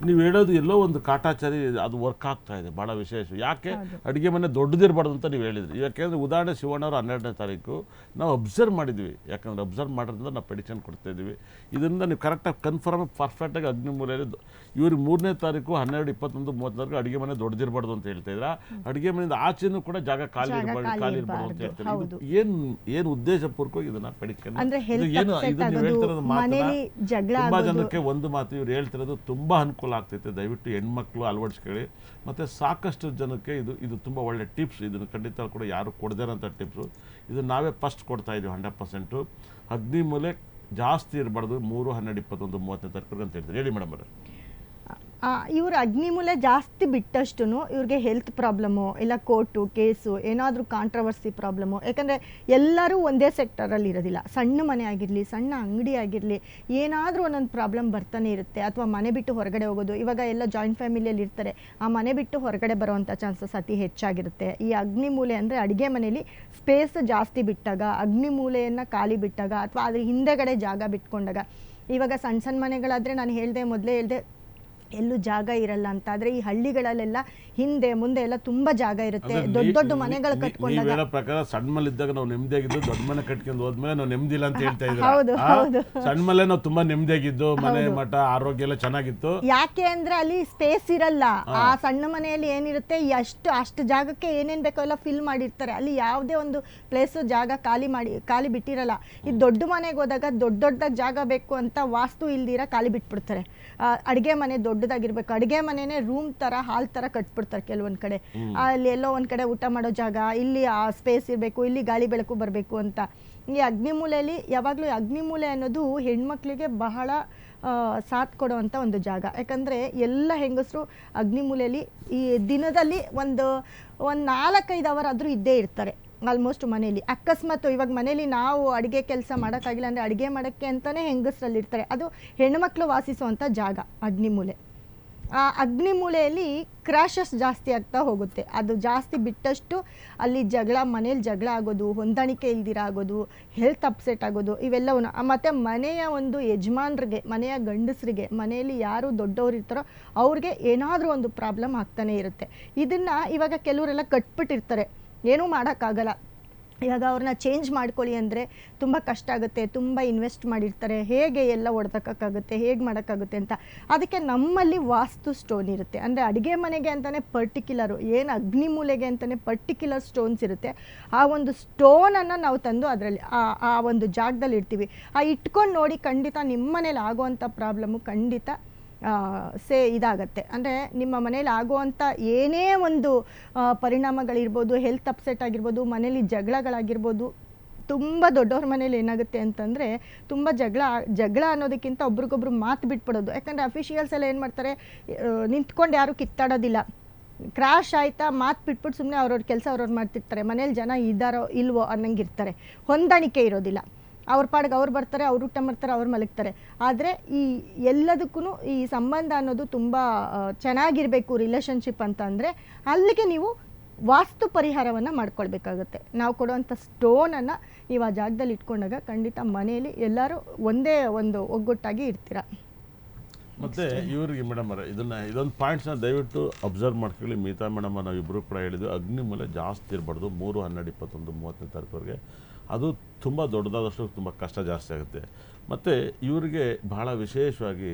ನೀವು ಹೇಳೋದು ಎಲ್ಲೋ ಒಂದು ಕಾಟಾಚಾರಿ ಅದು ವರ್ಕ್ ಆಗ್ತಾ ಇದೆ ಭಾಳ ವಿಶೇಷ. ಯಾಕೆ ಅಡುಗೆ ಮನೆ ದೊಡ್ಡದಿರಬಾರ್ದು ಅಂತ ನೀವು ಹೇಳಿದ್ರಿ. ಯಾಕೆಂದರೆ ಉದಾಹರಣೆ ಶಿವಣ್ಣವರು 12ನೇ ತಾರೀಕು ನಾವು ಅಬ್ಸರ್ವ್ ಮಾಡಿದ್ವಿ. ಯಾಕಂದರೆ ಅಬ್ಸರ್ವ್ ಮಾಡೋದ್ರಿಂದ ನಾವು ಪೆಡಿಷನ್ ಕೊಡ್ತಾ ಇದ್ವಿ. ಇದರಿಂದ ನೀವು ಕರೆಕ್ಟಾಗಿ ಕನ್ಫರ್ಮ್ ಪರ್ಫೆಕ್ಟಾಗಿ ಅಗ್ನಿಮೂಲೆಯಲ್ಲಿ ಇವ್ರಿಗೆ 3ನೇ ತಾರೀಕು 12, 21, 34 ಅಡುಗೆ ಮನೆ ದೊಡ್ಡದಿರಬಾರ್ದು ಅಂತ ಹೇಳ್ತಾ ಇದ್ರ. ಅಡುಗೆ ಮನೆಯಿಂದ ಆಚೆನೂ ಕೂಡ ಜಾಗ ಖಾಲಿ ಇರಬಾರ್ದು ಅಂತ ಹೇಳ್ತಾರೆ. ಏನು ಉದ್ದೇಶಪೂರ್ವಕವಾಗಿ ಇದನ್ನ ಪೆಡಿಷನ್ ಏನು ಇದು ನೀವು ಹೇಳ್ತಿರೋದು ತುಂಬಾ ಜನಕ್ಕೆ ಒಂದು ಮಾತು ಇವ್ರು ಹೇಳ್ತಿರೋದು ತುಂಬಾ ಅನುಕೂಲ ಆಗ್ತೈತೆ. ದಯವಿಟ್ಟು ಹೆಣ್ಮಕ್ಳು ಅಳವಡಿಸ್ಕೊಳ್ಳಿ. ಮತ್ತು ಸಾಕಷ್ಟು ಜನಕ್ಕೆ ಇದು ತುಂಬ ಒಳ್ಳೆ ಟಿಪ್ಸ್. ಇದನ್ನು ಖಂಡಿತ ಕೂಡ ಯಾರು ಕೊಡದಿರೋಂಥ ಟಿಪ್ಸು. ಇದು ನಾವೇ ಫಸ್ಟ್ ಕೊಡ್ತಾ ಇದ್ದೀವಿ 100%. ಅಗ್ನಿಮೂಲೆ ಜಾಸ್ತಿ ಇರಬಾರ್ದು 3, 12, 21, 30ನೇ ತಾರೀಕು ಅಂತ ಹೇಳ್ತಾರೆ. ಹೇಳಿ ಮೇಡಮ್ ಅವರೇ. ಇವರು ಅಗ್ನಿಮೂಲೆ ಜಾಸ್ತಿ ಬಿಟ್ಟಷ್ಟು ಇವ್ರಿಗೆ ಹೆಲ್ತ್ ಪ್ರಾಬ್ಲಮ್ಮು ಇಲ್ಲ ಕೋರ್ಟು ಕೇಸು ಏನಾದರೂ ಕಾಂಟ್ರವರ್ಸಿ ಪ್ರಾಬ್ಲಮ್ಮು. ಯಾಕಂದರೆ ಎಲ್ಲರೂ ಒಂದೇ ಸೆಕ್ಟರಲ್ಲಿ ಇರೋದಿಲ್ಲ. ಸಣ್ಣ ಮನೆ ಆಗಿರಲಿ, ಸಣ್ಣ ಅಂಗಡಿ ಆಗಿರಲಿ, ಏನಾದರೂ ಒಂದೊಂದು ಪ್ರಾಬ್ಲಮ್ ಬರ್ತಾನೆ ಇರುತ್ತೆ. ಅಥವಾ ಮನೆ ಬಿಟ್ಟು ಹೊರಗಡೆ ಹೋಗೋದು. ಇವಾಗ ಎಲ್ಲ ಜಾಯಿಂಟ್ ಫ್ಯಾಮಿಲಿಯಲ್ಲಿ ಇರ್ತಾರೆ. ಆ ಮನೆ ಬಿಟ್ಟು ಹೊರಗಡೆ ಬರುವಂಥ ಚಾನ್ಸಸ್ ಅತಿ ಹೆಚ್ಚಾಗಿರುತ್ತೆ. ಈ ಅಗ್ನಿಮೂಲೆ ಅಂದರೆ ಅಡುಗೆ ಮನೆಯಲ್ಲಿ ಸ್ಪೇಸ್ ಜಾಸ್ತಿ ಬಿಟ್ಟಾಗ, ಅಗ್ನಿಮೂಲೆಯನ್ನು ಖಾಲಿ ಬಿಟ್ಟಾಗ, ಅಥವಾ ಅದ್ರ ಹಿಂದೆಗಡೆ ಜಾಗ ಬಿಟ್ಕೊಂಡಾಗ. ಇವಾಗ ಸಣ್ಣ ಸಣ್ಣ ಮನೆಗಳಾದರೆ ನಾನು ಮೊದಲೇ ಹೇಳಿದೆ ಎಲ್ಲೂ ಜಾಗ ಇರಲ್ಲ ಅಂತ. ಆದರೆ ಈ ಹಳ್ಳಿಗಳಲ್ಲೆಲ್ಲ ಹಿಂದೆ ಮುಂದೆ ಎಲ್ಲ ತುಂಬಾ ಜಾಗ ಇರುತ್ತೆ. ದೊಡ್ಡ ದೊಡ್ಡ ಮನೆಗಳು ಕಟ್ಕೊಂಡಾಗ ಪ್ರಕಾರ ಸಣ್ಣ ಮನೆ ಇದ್ದಾಗ ನಾವು ನೆಮ್ಮದಿಯಾಗಿದ್ದು, ದೊಡ್ಡ ಮನೆ ಕಟ್ಕೊಂಡು ಹೋದ್ಮೇಲೆ ನಾವು ನೆಮ್ಮದಿ ಇಲ್ಲ ಅಂತ ಹೇಳ್ತಾ ಇದ್ದೀವಿ. ಸಣ್ಣ ಮನೆ ನಾವು ತುಂಬಾ ನೆಮ್ಮದಿಯಾಗಿದ್ದು, ಮನೆ ಮಠ ಆರೋಗ್ಯ ಎಲ್ಲ ಚೆನ್ನಾಗಿತ್ತು. ಯಾಕೆ ಅಂದ್ರೆ ಅಲ್ಲಿ ಸ್ಪೇಸ್ ಇರಲ್ಲ. ಆ ಸಣ್ಣ ಮನೆಯಲ್ಲಿ ಏನಿರುತ್ತೆ ಅಷ್ಟು ಜಾಗಕ್ಕೆ ಏನೇನ್ ಬೇಕೋ ಎಲ್ಲ ಫಿಲ್ ಮಾಡಿರ್ತಾರೆ. ಅಲ್ಲಿ ಯಾವುದೇ ಒಂದು ಪ್ಲೇಸ್ ಜಾಗ ಖಾಲಿ ಬಿಟ್ಟಿರಲ್ಲ. ಈ ದೊಡ್ಡ ಮನೆಗೆ ಹೋದಾಗ ದೊಡ್ಡದಾಗಿ ಜಾಗ ಬೇಕು ಅಂತ ವಾಸ್ತು ಇಲ್ದಿರ ಖಾಲಿ ಬಿಟ್ಬಿಡ್ತಾರೆ. ಅಡುಗೆ ಮನೆ ದೊಡ್ಡದಾಗಿರ್ಬೇಕು. ಅಡುಗೆ ಮನೆನೇ ರೂಮ್ ತರ ಹಾಲ್ ತರ ಕಟ್ಬಿಡ್ತಾರೆ ಕೆಲವೊಂದ್ ಕಡೆ. ಅಲ್ಲಿ ಎಲ್ಲೋ ಒಂದ್ ಕಡೆ ಊಟ ಮಾಡೋ ಜಾಗ, ಇಲ್ಲಿ ಆ ಸ್ಪೇಸ್ ಇರಬೇಕು, ಇಲ್ಲಿ ಗಾಳಿ ಬೆಳಕು ಬರಬೇಕು ಅಂತ. ಈ ಅಗ್ನಿಮೂಲೆಯಲ್ಲಿ ಯಾವಾಗಲೂ ಅಗ್ನಿಮೂಲೆ ಅನ್ನೋದು ಹೆಣ್ಮಕ್ಳಿಗೆ ಬಹಳ ಸಾಥ್ ಕೊಡುವಂಥ ಒಂದು ಜಾಗ. ಯಾಕಂದರೆ ಎಲ್ಲ ಹೆಂಗಸರು ಅಗ್ನಿಮೂಲೆಯಲ್ಲಿ ಈ ದಿನದಲ್ಲಿ ಒಂದು 4-5 ಅವರ್ ಆದರೂ ಇದ್ದೇ ಇರ್ತಾರೆ ಆಲ್ಮೋಸ್ಟ್ ಮನೇಲಿ. ಅಕಸ್ಮಾತ್ ಇವಾಗ ಮನೇಲಿ ನಾವು ಅಡುಗೆ ಕೆಲಸ ಮಾಡೋಕ್ಕಾಗಿಲ್ಲ ಅಂದರೆ ಅಡುಗೆ ಮಾಡೋಕ್ಕೆ ಅಂತಲೇ ಹೆಂಗಸರಲ್ಲಿ ಇರ್ತಾರೆ. ಅದು ಹೆಣ್ಣುಮಕ್ಳು ವಾಸಿಸುವಂಥ ಜಾಗ ಅಗ್ನಿಮೂಲೆ. ಆ ಅಗ್ನಿಮೂಲೆಯಲ್ಲಿ ಕ್ರ್ಯಾಶಸ್ ಜಾಸ್ತಿ ಆಗ್ತಾ ಹೋಗುತ್ತೆ. ಅದು ಜಾಸ್ತಿ ಬಿಟ್ಟಷ್ಟು ಅಲ್ಲಿ ಮನೇಲಿ ಜಗಳ ಆಗೋದು, ಹೊಂದಾಣಿಕೆ ಇಲ್ದಿರ ಆಗೋದು, ಹೆಲ್ತ್ ಅಪ್ಸೆಟ್ ಆಗೋದು, ಇವೆಲ್ಲವೂ. ಮತ್ತು ಮನೆಯ ಒಂದು ಯಜಮಾನ್ರಿಗೆ, ಮನೆಯ ಗಂಡಸರಿಗೆ, ಮನೆಯಲ್ಲಿ ಯಾರು ದೊಡ್ಡವರು ಇರ್ತಾರೋ ಅವ್ರಿಗೆ ಏನಾದರೂ ಒಂದು ಪ್ರಾಬ್ಲಮ್ ಆಗ್ತಾನೆ ಇರುತ್ತೆ. ಇದನ್ನು ಇವಾಗ ಕೆಲವರೆಲ್ಲ ಕಟ್ಬಿಟ್ಟಿರ್ತಾರೆ, ಏನೂ ಮಾಡೋಕ್ಕಾಗಲ್ಲ. ಇವಾಗ ಅವ್ರನ್ನ ಚೇಂಜ್ ಮಾಡ್ಕೊಳ್ಳಿ ಅಂದರೆ ತುಂಬ ಕಷ್ಟ ಆಗುತ್ತೆ. ತುಂಬ ಇನ್ವೆಸ್ಟ್ ಮಾಡಿರ್ತಾರೆ. ಹೇಗೆ ಎಲ್ಲ ಒಡೆದಕ್ಕಾಗುತ್ತೆ, ಹೇಗೆ ಮಾಡೋಕ್ಕಾಗುತ್ತೆ ಅಂತ. ಅದಕ್ಕೆ ನಮ್ಮಲ್ಲಿ ವಾಸ್ತು ಸ್ಟೋನ್ ಇರುತ್ತೆ. ಅಂದರೆ ಅಡುಗೆ ಮನೆಗೆ ಅಂತಲೇ ಪರ್ಟಿಕ್ಯುಲರು, ಏನು ಅಗ್ನಿಮೂಲೆಗೆ ಅಂತಲೇ ಪರ್ಟಿಕ್ಯುಲರ್ ಸ್ಟೋನ್ಸ್ ಇರುತ್ತೆ. ಆ ಒಂದು ಸ್ಟೋನನ್ನು ನಾವು ತಂದು ಅದರಲ್ಲಿ ಆ ಒಂದು ಜಾಗದಲ್ಲಿ ಇಡ್ತೀವಿ. ಇಟ್ಕೊಂಡು ನೋಡಿ, ಖಂಡಿತ ನಿಮ್ಮ ಮನೇಲಿ ಆಗುವಂಥ ಪ್ರಾಬ್ಲಮ್ಮು ಖಂಡಿತ ಇದಾಗತ್ತೆ. ಅಂದರೆ ನಿಮ್ಮ ಮನೇಲಿ ಆಗುವಂಥ ಏನೇ ಒಂದು ಪರಿಣಾಮಗಳಿರ್ಬೋದು, ಹೆಲ್ತ್ ಅಪ್ಸೆಟ್ ಆಗಿರ್ಬೋದು, ಮನೇಲಿ ಜಗಳಗಳಾಗಿರ್ಬೋದು. ತುಂಬ ದೊಡ್ಡವ್ರ ಮನೇಲಿ ಏನಾಗುತ್ತೆ ಅಂತಂದರೆ ತುಂಬ ಜಗಳ ಅನ್ನೋದಕ್ಕಿಂತ ಒಬ್ರಿಗೊಬ್ರು ಮಾತು ಬಿಟ್ಬಿಡೋದು. ಯಾಕಂದರೆ ಅಫಿಷಿಯಲ್ಸ್ ಎಲ್ಲ ಏನು ಮಾಡ್ತಾರೆ, ನಿಂತ್ಕೊಂಡು ಯಾರೂ ಕಿತ್ತಾಡೋದಿಲ್ಲ. ಕ್ರಾಶ್ ಆಯಿತಾ ಮಾತು ಬಿಟ್ಬಿಟ್ಟು ಸುಮ್ಮನೆ ಅವ್ರವ್ರ ಕೆಲಸ ಅವ್ರವ್ರು ಮಾಡ್ತಿರ್ತಾರೆ. ಮನೇಲಿ ಜನ ಇದ್ದಾರೋ ಇಲ್ವೋ ಅನ್ನಂಗಿರ್ತಾರೆ. ಹೊಂದಾಣಿಕೆ ಇರೋದಿಲ್ಲ. ಅವ್ರ ಪಾಡಿಗೆ ಅವ್ರು ಬರ್ತಾರೆ, ಅವ್ರು ಊಟ ಮಾಡ್ತಾರೆ, ಅವ್ರು ಮಲಗ್ತಾರೆ. ಆದರೆ ಈ ಎಲ್ಲದಕ್ಕೂ ಈ ಸಂಬಂಧ ಅನ್ನೋದು ತುಂಬ ಚೆನ್ನಾಗಿರಬೇಕು ರಿಲೇಷನ್ಶಿಪ್ ಅಂತ ಅಂದರೆ ಅಲ್ಲಿಗೆ ನೀವು ವಾಸ್ತು ಪರಿಹಾರವನ್ನು ಮಾಡ್ಕೊಳ್ಬೇಕಾಗುತ್ತೆ. ನಾವು ಕೊಡುವಂಥ ಸ್ಟೋನನ್ನು ನೀವು ಆ ಜಾಗದಲ್ಲಿ ಇಟ್ಕೊಂಡಾಗ ಖಂಡಿತ ಮನೆಯಲ್ಲಿ ಎಲ್ಲರೂ ಒಂದೇ ಒಂದು ಒಗ್ಗಟ್ಟಾಗಿ ಇರ್ತೀರ. ಮತ್ತು ಇವರಿಗೆ ಮೇಡಮ್ ಅವರೇ ಇದೊಂದು ಪಾಯಿಂಟ್ಸ್ನ ದಯವಿಟ್ಟು ಅಬ್ಸರ್ವ್ ಮಾಡ್ಕೊಳ್ಳಿ. ಮಿತಾ ಮೇಡಮ್ ನಾವು ಇಬ್ಬರು ಕೂಡ ಹೇಳಿದ್ವಿ, ಅಗ್ನಿಮೂಲೆ ಜಾಸ್ತಿ ಇರಬಾರ್ದು 3, 12, 21, 30ನೇ ತಾರೀಕುವರೆಗೆ. ಅದು ತುಂಬ ದೊಡ್ಡದಾದಷ್ಟು ತುಂಬ ಕಷ್ಟ ಜಾಸ್ತಿ ಆಗುತ್ತೆ. ಮತ್ತು ಇವರಿಗೆ ಬಹಳ ವಿಶೇಷವಾಗಿ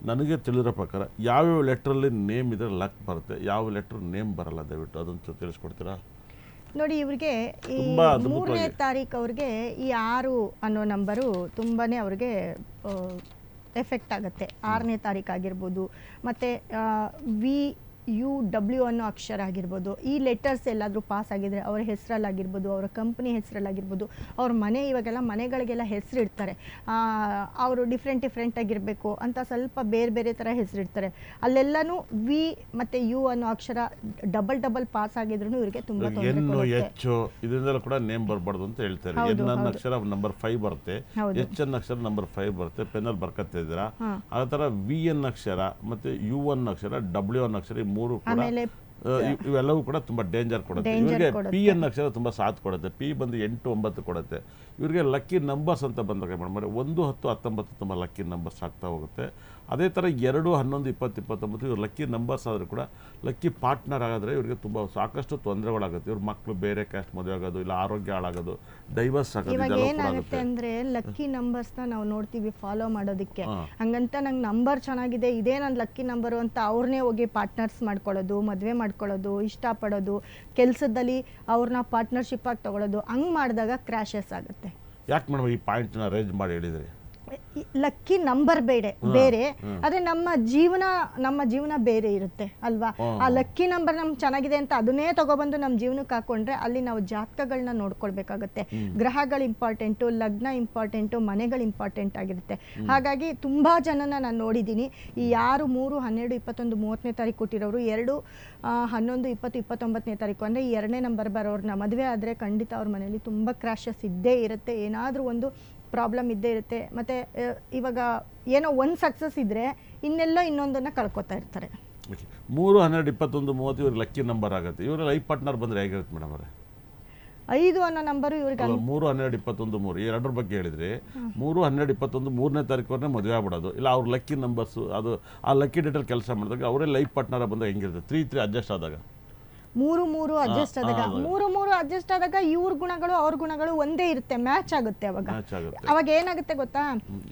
ನನಗೆ ತಿಳಿದಿರೋ ಪ್ರಕಾರ ಯಾವ್ಯಾವ ಲೆಟ್ರಲ್ಲಿ ನೇಮ್ ಇದ್ರೆ ಲಕ್ ಬರುತ್ತೆ, ಯಾವ ಲೆಟ್ರ್ ನೇಮ್ ಬರಲ್ಲ, ದಯವಿಟ್ಟು ಅದನ್ನು ತಿಳಿಸ್ಕೊಡ್ತೀರಾ? ನೋಡಿ, ಇವರಿಗೆ ಈ 3ನೇ ತಾರೀಕು ಅವ್ರಿಗೆ ಈ 6 ಅನ್ನೋ ನಂಬರು ತುಂಬಾ ಅವ್ರಿಗೆ ಎಫೆಕ್ಟ್ ಆಗುತ್ತೆ. 6ನೇ ತಾರೀಕು ಆಗಿರ್ಬೋದು. ಮತ್ತು VUW ಅನ್ನೋ ಅಕ್ಷರ ಆಗಿರ್ಬೋದು. ಈ ಲೆಟರ್ಸ್ ಎಲ್ಲಾದರೂ ಪಾಸ್ ಆಗಿದ್ರೆ ಅವ್ರ ಹೆಸರಲ್ಲಾಗಿರ್ಬೋದು, ಅವರ ಕಂಪ್ನಿ ಹೆಸರಲ್ಲಾಗಿರ್ಬೋದು, ಅವ್ರ ಇವಾಗೆಲ್ಲ ಮನೆಗಳಿಗೆಲ್ಲ ಹೆಸರು ಇಡ್ತಾರೆ. ಅವರು ಡಿಫ್ರೆಂಟ್ ಆಗಿರಬೇಕು ಅಂತ ಸ್ವಲ್ಪ ಬೇರೆ ಥರ ಹೆಸರಿಡ್ತಾರೆ. ಅಲ್ಲೆಲ್ಲನೂ V ಮತ್ತು U ಅನ್ನೋ ಅಕ್ಷರ ಡಬಲ್ ಪಾಸ್ ಆಗಿದ್ರು ಇವರಿಗೆ ತುಂಬ ತೊಂದರೆ ಕೊಡುತ್ತೆ. ಇದರಿಂದಲೂ ಕೂಡ ನೇಮ್ ಬರಬಾರ್ದು ಅಂತ ಹೇಳ್ತಾರೆ. N ಅನ್ನೋ ಅಕ್ಷರ ನಂಬರ್ 5 ಬರುತ್ತೆ, H ಅನ್ನೋ ಅಕ್ಷರ ನಂಬರ್ 5 ಬರುತ್ತೆ. ಪೆನ್ನಲ್ಲಿ ಬರ್ಕತ್ತಾ ಇದ್ದೀರಾ. ಆ ಥರ V ಅನ್ನೋ ಅಕ್ಷರ ಮತ್ತು U ಅನ್ನೋ ಅಕ್ಷರ, W ಅನ್ನೋ ಅಕ್ಷರ, ಮೂರು ಕೂಡ ಇವೆಲ್ಲವೂ ಕೂಡ ತುಂಬ ಡೇಂಜರ್ ಕೊಡುತ್ತೆ. ಇವರಿಗೆ P ಅನ್ನೋ ಅಕ್ಷರ ತುಂಬ ಸಾಥ್ ಕೊಡುತ್ತೆ. P ಬಂದು 8, 9 ಕೊಡುತ್ತೆ. ಇವರಿಗೆ ಲಕ್ಕಿ ನಂಬರ್ಸ್ ಅಂತ ಬಂದಾಗ ಮೇಡಮ್ 1, 10, 19 ತುಂಬ ಲಕ್ಕಿ ನಂಬರ್ಸ್ ಆಗ್ತಾ ಹೋಗುತ್ತೆ. ಅದೇ ಥರ 2, 11, 20, 29 ಇವ್ರು ಲಕ್ಕಿ ನಂಬರ್ಸ್ ಆದರೂ ಕೂಡ ಲಕ್ಕಿ ಪಾರ್ಟ್ನರ್ ಆಗಿದ್ರೆ ಇವರಿಗೆ ತುಂಬ ಸಾಕಷ್ಟು ತೊಂದರೆಗಳಾಗುತ್ತೆ. ಇವ್ರ ಮಕ್ಕಳು ಬೇರೆ ಕ್ಯಾಸ್ಟ್ ಮದುವೆ ಆಗೋದು, ಇಲ್ಲ ಆರೋಗ್ಯ ಹಾಳಾಗೋದು, ಡೈವರ್ಸ್ ಆಗೋದು, ಇವಾಗ ಇದೆಲ್ಲ ಕೂಡ ಏನಾಗುತ್ತೆ ಆಗುತ್ತೆ. ಅಂದ್ರೆ ಲಕ್ಕಿ ನಂಬರ್ಸ್ನ ನಾವು ನೋಡ್ತೀವಿ ಫಾಲೋ ಮಾಡೋದಕ್ಕೆ. ಹಂಗಂತ ನಂಗೆ ನಂಬರ್ ಚೆನ್ನಾಗಿದೆ, ಇದೇ ನನ್ನ ಲಕ್ಕಿ ನಂಬರು ಅಂತ ಅವ್ರನ್ನೇ ಹೋಗಿ ಪಾರ್ಟ್ನರ್ಸ್ ಮಾಡ್ಕೊಳ್ಳೋದು, ಮದುವೆ ಮಾಡ್ಕೊಳ್ಳೋದು, ಇಷ್ಟಪಡೋದು, ಕೆಲಸದಲ್ಲಿ ಅವ್ರನ್ನ ಪಾರ್ಟ್ನರ್ಶಿಪ್ ಆಗಿ ತಗೊಳ್ಳೋದು, ಹಂಗೆ ಮಾಡಿದಾಗ ಕ್ರ್ಯಾಶಸ್ ಆಗುತ್ತೆ. ಯಾಕೆ ಮೇಡಮ್ ಈ ಪಾಯಿಂಟ್ನ ರೇಂಜ್ ಮಾಡಿ ಹೇಳಿದ್ರಿ? ಲಕ್ಕಿ ನಂಬರ್ ಬೇರೆ ಆದ್ರೆ ನಮ್ಮ ಜೀವನ ಬೇರೆ ಇರುತ್ತೆ ಅಲ್ವಾ. ಆ ಲಕ್ಕಿ ನಂಬರ್ ನಮ್ಗೆ ಚೆನ್ನಾಗಿದೆ ಅಂತ ಅದನ್ನೇ ತಗೊಬಂದು ನಮ್ಮ ಜೀವನಕ್ಕೆ ಹಾಕೊಂಡ್ರೆ ಅಲ್ಲಿ ನಾವು ಜಾತಕಗಳನ್ನ ನೋಡ್ಕೊಳ್ಬೇಕಾಗತ್ತೆ. ಗ್ರಹಗಳು ಇಂಪಾರ್ಟೆಂಟು, ಲಗ್ನ ಇಂಪಾರ್ಟೆಂಟು, ಮನೆಗಳು ಇಂಪಾರ್ಟೆಂಟ್ ಆಗಿರುತ್ತೆ. ಹಾಗಾಗಿ ತುಂಬಾ ಜನನ ನಾನು ನೋಡಿದ್ದೀನಿ. ಈ ಯಾರು 3, 12, 21, 30ನೇ ತಾರೀಕು ಕೊಟ್ಟಿರೋರು 2, 11, 20, 29ನೇ ತಾರೀಕು ಅಂದರೆ ಈ 2ನೇ ನಂಬರ್ ಬರೋರ್ನ ಮದುವೆ ಆದರೆ ಖಂಡಿತ ಅವ್ರ ಮನೆಯಲ್ಲಿ ತುಂಬ ಕ್ರ್ಯಾಶಸ್ ಇದ್ದೇ ಇರುತ್ತೆ. ಏನಾದರೂ ಒಂದು ಪ್ರಾಬ್ಲಮ್ ಇದ್ದೇ ಇರುತ್ತೆ. ಮತ್ತು ಇವಾಗ ಏನೋ ಒಂದು ಸಕ್ಸಸ್ ಇದ್ದರೆ ಇನ್ನೆಲ್ಲೋ ಇನ್ನೊಂದನ್ನು ಕಳ್ಕೊತಾ ಇರ್ತಾರೆ. 3, 12, 21, 30 ಇವ್ರಿಗೆ ಲಕ್ಕಿ ನಂಬರ್ ಆಗುತ್ತೆ. ಇವ್ರ ಲೈಫ್ ಪಾರ್ಟ್ನರ್ ಬಂದರೆ ಹೇಗಿರುತ್ತೆ ಮೇಡಮ್ ಅವರೇ? 5 ಅನ್ನೋ ನಂಬರು ಇವ್ರಿಗೆ 3, 12, 21, 3 ಈ ಎರಡರ ಬಗ್ಗೆ ಹೇಳಿದ್ರಿ. 3, 12, 21, 3ನೇ ತಾರೀಕು ಮದುವೆ ಆಗ್ಬಿಡೋದು, ಇಲ್ಲ ಅವ್ರ ಲಕ್ಕಿ ನಂಬರ್ಸು ಅದು ಆ ಲಕ್ಕಿ ಡೇಟಲ್ಲಿ ಕೆಲಸ ಮಾಡಿದಾಗ ಅವರೇ ಲೈಫ್ ಪಾರ್ಟ್ನರ್ ಬಂದಾಗ ಹೆಂಗಿರುತ್ತೆ? 3 ಅಡ್ಜಸ್ಟ್ ಆದಾಗ 3 ಅಡ್ಜಸ್ಟ್ ಆದಾಗ 3 ಅಡ್ಜಸ್ಟ್ ಆದಾಗ ಇವ್ರ ಗುಣಗಳು ಅವ್ರ ಗುಣಗಳು ಒಂದೇ ಇರುತ್ತೆ, ಮ್ಯಾಚ್ ಆಗುತ್ತೆ. ಅವಾಗ ಏನಾಗುತ್ತೆ ಗೊತ್ತಾ,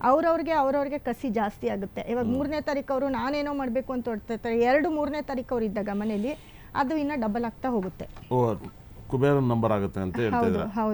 ಅವ್ರವ್ರಿಗೆ ಕಸಿ ಜಾಸ್ತಿ ಆಗುತ್ತೆ. ಇವಾಗ 3ನೇ ತಾರೀಕು ಅವರು ನಾನೇನೋ ಮಾಡಬೇಕು ಅಂತ ಹೊಡ್ತಿರ್ತಾರೆ. 2, 3ನೇ ತಾರೀಕು ಅವ್ರು ಇದ್ದಾಗ ಮನೇಲಿ ಅದು ಇನ್ನ ಡಬಲ್ ಆಗ್ತಾ ಹೋಗುತ್ತೆ. ಕುಬೇರನ್ ನಂಬರ್ ಆಗುತ್ತೆ ಅಂತ ಹೇಳ್ತಿದ್ರೆ. ಹೌದು.